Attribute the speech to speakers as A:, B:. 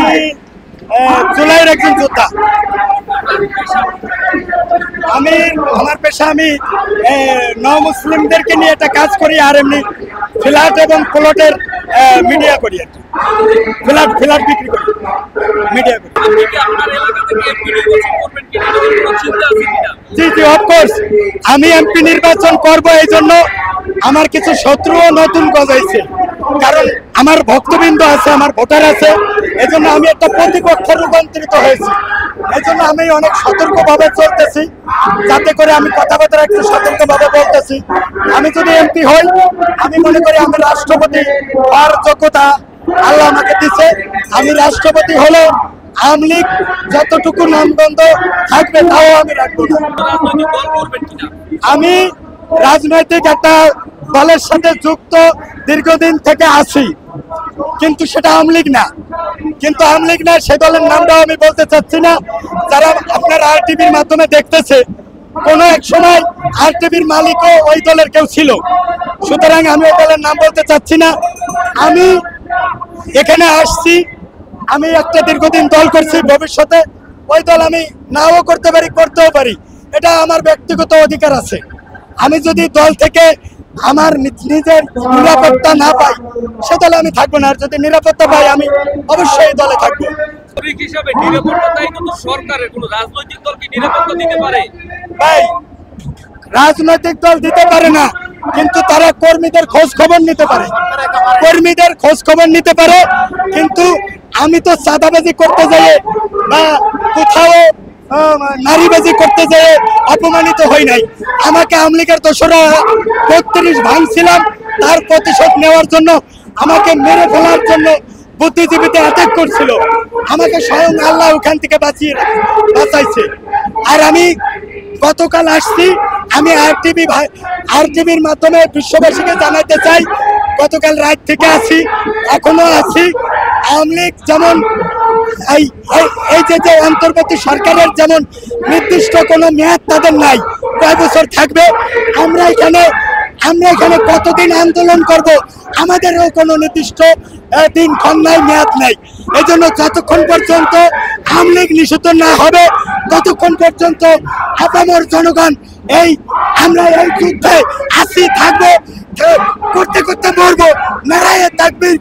A: আমি জুলাইয়ের একজন যোদ্ধা। আমার পেশা আমি মুসলিমদেরকে নিয়ে একটা কাজ করি, আর এমনি ফ্ল্যাট এবং প্লটের মিডিয়া করি আর কি। ফ্ল্যাট বিক্রি করি, মিডিয়া করি। জি জি, অফকোর্স আমি এমপি নির্বাচন করব। এই জন্য আমার কিছু শত্রুও নতুন গজাইছে, কারণ আমার ভক্তবৃন্দ আছে, আমার ভোটার আছে। এই জন্য আমি একটা প্রতিপক্ষ রূপান্তরিত হয়েছি। এই জন্য আমি অনেক সতর্কভাবে চলতেছি, যাতে করে আমি কথাবার্তা একটু সতর্কভাবে বলতেছি। আমি যদি এমপি হই, আমি মনে করি আমি রাষ্ট্রপতি হওয়ার যোগ্যতা আল্লাহ আমাকে দিচ্ছে। আমি রাষ্ট্রপতি হলে আওয়ামী লীগ যতটুকু নামগন্ধ থাকবে তাও আমি রাখবো না। আমি রাজনৈতিক একটা দলের সাথে যুক্ত দীর্ঘদিন থেকে আছি, কিন্তু সেটা আওয়ামী লীগ না। সে দলের নামটাও আমি বলতে চাচ্ছি না। যারা আপনার আরটিভির মাধ্যমে দেখতেছে, কোন এক সময় আরটিভির মালিকও ওই দলের কেউ ছিল, সুতরাং আমি ওই দলের নাম বলতে চাচ্ছি না। আমি এখানে আসছি, আমি একটা দীর্ঘদিন দল করছি, ভবিষ্যতে ওই দল আমি নাও করতে পারি, করতেও পারি, এটা আমার ব্যক্তিগত অধিকার আছে। আমি যদি দল থেকে আমার নিজের নিরাপত্তা না পাই, সে দলে আমি থাকবো না। আর যদি নিরাপত্তা পাই, আমি অবশ্যই দলে থাকবো। ভাই, রাজনৈতিক দল দিতে পারে না, কিন্তু তারা কর্মীদের খোঁজ খবর নিতে পারে। কিন্তু আমি তো চাঁদাবাজি করতে যাই বা কোথাও নারীবাজি করতে যেয়ে অপমানিত হই নাই। আমাকে আওয়ামী লীগের দোসররা ৩২ ভাঙছিলাম, তার প্রতিশোধ নেওয়ার জন্য, আমাকে মেরে ফেলার জন্য বুদ্ধিজীবীতে অ্যাটাক করছিল। আমাকে স্বয়ং আল্লাহ ওখান থেকে বাঁচাইছে। আর আমি গতকাল আসছি, আমি আরটিভির মাধ্যমে বিশ্ববাসীকে জানাতে চাই, গতকাল রাত থেকে আছি, এখনো আছি। আওয়ামী লীগ যেমন এই যে অন্তর্বর্তী সরকারের যেমন নির্দিষ্ট কোনো মেয়াদ তাদের নাই, কয় বছর থাকবে, আমরা এখানে কতদিন আন্দোলন করব, আমাদেরও কোনো নির্দিষ্ট দিনক্ষণ নাই, মেয়াদ নাই। এই জন্য যতক্ষণ পর্যন্ত আওয়ামী লীগ নিষিদ্ধ না হবে, ততক্ষণ পর্যন্ত আপামর জনগণ আমরা এই যুদ্ধে আসি থাকবো, করতে করতে মরবো। নারায়ে তাকবীর।